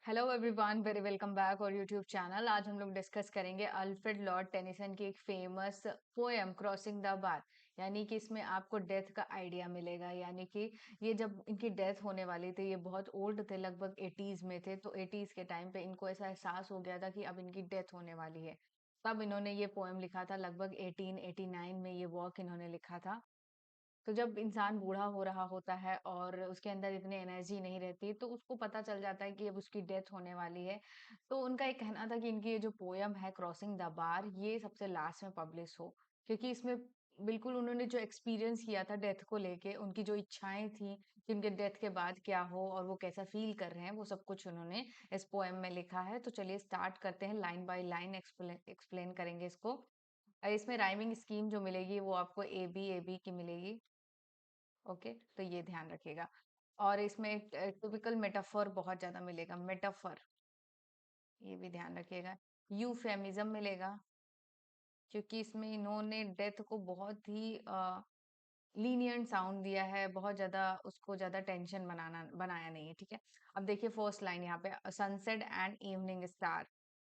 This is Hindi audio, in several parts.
Hello everyone, very welcome back और यूट्यूब चैनल। आज हम लोग डिस्कस करेंगे अल्फ्रेड लॉर्ड टेनिसन की एक famous poem crossing the bar. यानी कि इसमें आपको डेथ का आइडिया मिलेगा। यानी कि ये जब इनकी डेथ होने वाली थी, ये बहुत ओल्ड थे, लगभग 80s में थे। तो 80s के टाइम पे इनको ऐसा एहसास हो गया था कि अब इनकी डेथ होने वाली है। तब इन्होंने ये पोएम लिखा था। लगभग 1889 में ये वर्क इन्होंने लिखा था। तो जब इंसान बूढ़ा हो रहा होता है और उसके अंदर इतनी एनर्जी नहीं रहती, तो उसको पता चल जाता है कि अब उसकी डेथ होने वाली है। तो उनका एक कहना था कि इनकी ये जो पोयम है क्रॉसिंग द बार, ये सबसे लास्ट में पब्लिश हो, क्योंकि इसमें बिल्कुल उन्होंने जो एक्सपीरियंस किया था डेथ को लेके, उनकी जो इच्छाएं थी कि उनके डेथ के बाद क्या हो और वो कैसा फील कर रहे हैं, वो सब कुछ उन्होंने इस पोएम में लिखा है। तो चलिए स्टार्ट करते हैं, line by line explain explain करेंगे इसको। इसमें राइमिंग स्कीम जो मिलेगी वो आपको ए बी की मिलेगी। ओके, तो ये ध्यान रखिएगा। और इसमें टिपिकल मेटाफर बहुत ज्यादा मिलेगा, मेटाफर, ये भी ध्यान रखिएगा। यूफेमिज्म मिलेगा, क्योंकि इसमें इन्होंने डेथ को बहुत ही लीनियंट साउंड दिया है, बहुत ज्यादा उसको ज्यादा टेंशन बनाया नहीं है। ठीक है, अब देखिए फर्स्ट लाइन यहाँ पे, sunset and evening star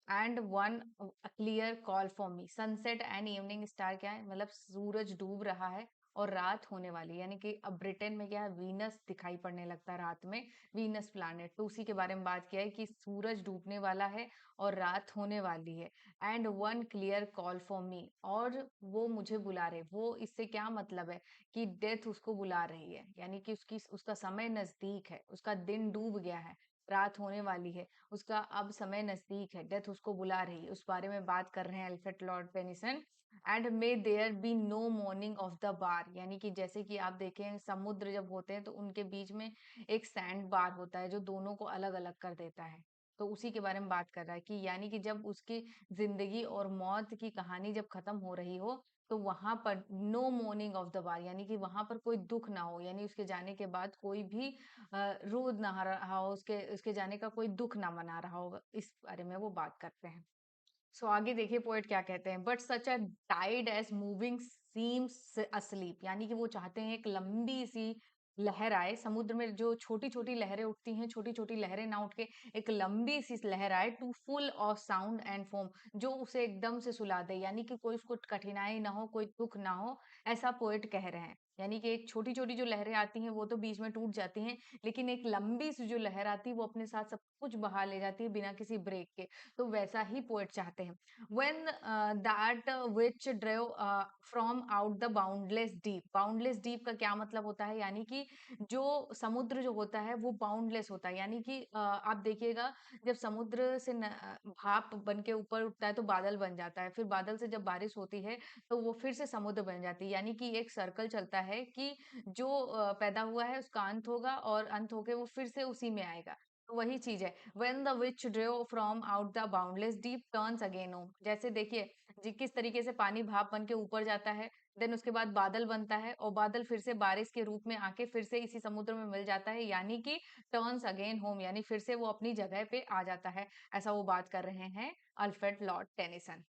and one clear call for me. Sunset and evening star क्या है, मतलब सूरज डूब रहा है और रात होने वाली है। यानी कि अब ब्रिटेन में क्या है, वीनस दिखाई पड़ने लगता है रात में, वीनस प्लैनेट। तो उसी के बारे में बात किया है कि सूरज डूबने वाला है और रात होने वाली है। And one clear call for me, और वो मुझे बुला रहे। वो इससे क्या मतलब है कि डेथ उसको बुला रही है, यानी कि उसका समय नजदीक है, उसका दिन डूब गया है, रात होने वाली है, उसका अब समय नजदीक है, डेथ उसको बुला रही है। उस बारे में बात कर रहे हैं Alfred Lord Tennyson. And may there be no morning of the bar, यानी कि जैसे कि आप देखें समुद्र जब होते हैं तो उनके बीच में एक सैंड बार होता है जो दोनों को अलग अलग कर देता है। तो उसी के बारे में बात कर रहा है कि यानी कि जब उसकी जिंदगी और मौत की कहानी जब खत्म हो रही हो, तो वहां पर no morning of the bar, यानी कि वहां पर कोई दुख ना हो, यानी उसके जाने के बाद कोई भी रो ना रहा हो, उसके उसके जाने का कोई दुख ना मना रहा होगा। इस बारे में वो बात करते हैं। सो आगे देखिए पोएट क्या कहते हैं, but such a tide as moving seems asleep. यानी कि वो चाहते हैं एक लंबी सी लहर आए। समुद्र में जो छोटी छोटी लहरें उठती हैं, छोटी छोटी लहरें ना उठ के एक लंबी सी लहर आए, too full of sound and foam, जो उसे एकदम से सुला दे। यानी कि कोई उसको कठिनाई ना हो, कोई दुख ना हो, ऐसा पोएट कह रहे हैं। यानी कि एक छोटी छोटी जो लहरें आती हैं वो तो बीच में टूट जाती हैं, लेकिन एक लंबी सी जो लहर आती है वो अपने साथ सब कुछ बहा ले जाती है बिना किसी ब्रेक के। तो वैसा ही पोएट चाहते हैं। when that which drove from out the boundless deep। Boundless deep का क्या मतलब होता है, यानी कि जो समुद्र जो होता है वो बाउंडलेस होता है। यानी कि आप देखिएगा, जब समुद्र से भाप बन के ऊपर उठता है तो बादल बन जाता है, फिर बादल से जब बारिश होती है तो वो फिर से समुद्र बन जाती है। यानी कि एक सर्कल चलता है कि जो पैदा हुआ है उसका अंत होगा और अंत होके वो फिर से उसी में आएगा। तो वही चीज है, when the witch drew from out the boundless deep turns again home। जैसे देखिए जी, किस तरीके से पानी भाप बन के ऊपर जाता है, देन उसके बाद बादल बनता है और बादल फिर से बारिश के रूप में आके फिर से इसी समुद्र में मिल जाता है। यानी कि टर्न्स अगेन होम, यानी फिर से वो अपनी जगह पे आ जाता है। ऐसा वो बात कर रहे हैं Alfred Lord Tennyson.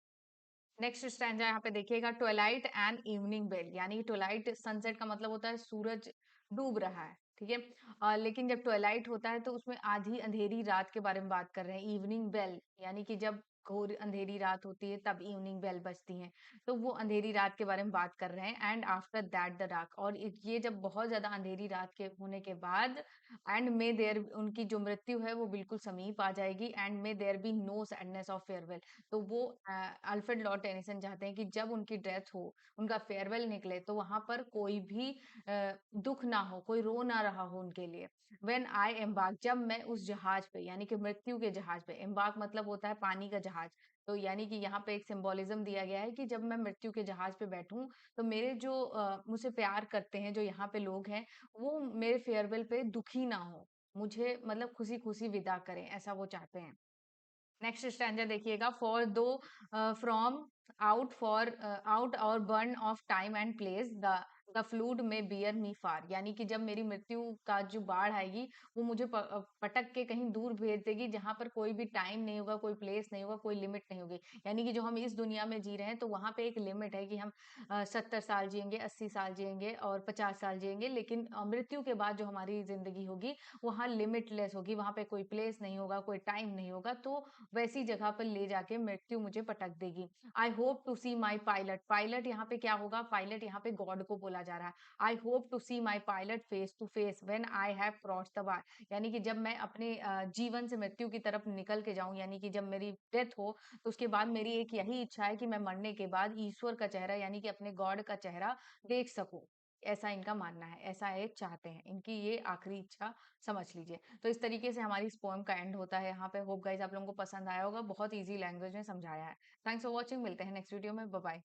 Next stanza यहाँ पे देखिएगा, ट्वेलाइट एंड इवनिंग बेल। यानी ट्वेलाइट सनसेट का मतलब होता है सूरज डूब रहा है। ठीक है, लेकिन जब ट्वेलाइट होता है तो उसमें आधी अंधेरी रात के बारे में बात कर रहे हैं। इवनिंग बेल, यानी कि जब घोर अंधेरी रात होती है तब इवनिंग बेल बजती है। तो वो अंधेरी रात के बारे में बात कर रहे हैं। And after that the dark, और ये जब बहुत ज्यादा अंधेरी रात के होने के बाद, एंड मे देयर, उनकी जो मृत्यु है वो बिल्कुल समीप आ जाएगी। And may there be no sadness of farewell. तो वो अल्फ्रेड लॉर्ड टेनिसन चाहते हैं कि जब उनकी डेथ हो, उनका फेयरवेल निकले, तो वहां पर कोई भी दुख ना हो, कोई रो ना रहा हो उनके लिए। व्हेन आई एम्बार्क, जब मैं उस जहाज पे, यानी कि मृत्यु के जहाज पे, एम्बार्क मतलब होता है पानी का जहाज। तो यानी कि यहाँ पे एक सिंबोलिज्म दिया गया है कि जब मैं मृत्यु के जहाज पे बैठूं, तो मेरे जो मुझसे प्यार करते हैं, जो यहाँ पे लोग हैं, वो मेरे फेयरवेल पे दुखी ना हो, मुझे मतलब खुशी खुशी विदा करें, ऐसा वो चाहते हैं। नेक्स्ट स्टैंजा देखिएगा, फॉर दो फ्रॉम आउट और burn of time and place, the the fluid में बियर मी फार, यानी कि जब मेरी मृत्यु का जो बाढ़ आएगी, वो मुझे पटक के कहीं दूर भेज देगी, जहाँ पर कोई भी टाइम नहीं होगा, कोई प्लेस नहीं होगा, कोई लिमिट नहीं होगी। यानी कि जो हम इस दुनिया में जी रहे हैं, तो वहाँ पे एक लिमिट है कि हम 70 साल जिएँगे, 80 साल जिएँगे और 50 साल जिएँगे, लेकिन मृत्यु के बाद जो हमारी ज़िंदगी होगी, वहाँ लिमिटलेस होगी, वहाँ पे कोई प्लेस नहीं होगा, कोई टाइम नहीं होगा, तो वैसी जगह पर ले जाके मृत्यु मुझे पटक देगी। I hope to see my pilot, pilot यहाँ पे क्या होगा? पायलट यहाँ पे गॉड को बोला जा रहा है। I hope to see my pilot face to face when I have crossed the bar, यानी कि जब मैं अपने जीवन से मृत्यु की तरफ निकल के जाऊँ, यानी कि जब मेरी डेथ हो, तो उसके बाद मेरी एक यही इच्छा है कि मैं मरने के बाद ईश्वर का चेहरा, यानी कि अपने गॉड का चेहरा देख सकूँ। ऐसा इनका मानना है, ऐसा ये चाहते हैं। इनकी ये आखिरी इच्छा समझ लीजिए। तो इस तरीके से हमारी इस पोएम का एंड होता है यहाँ पे। होप गाइस आप लोगों को पसंद आया होगा। बहुत ईज़ी लैंग्वेज में समझाया है। Thanks for watching. मिलते हैं नेक्स्ट वीडियो में। Bye bye.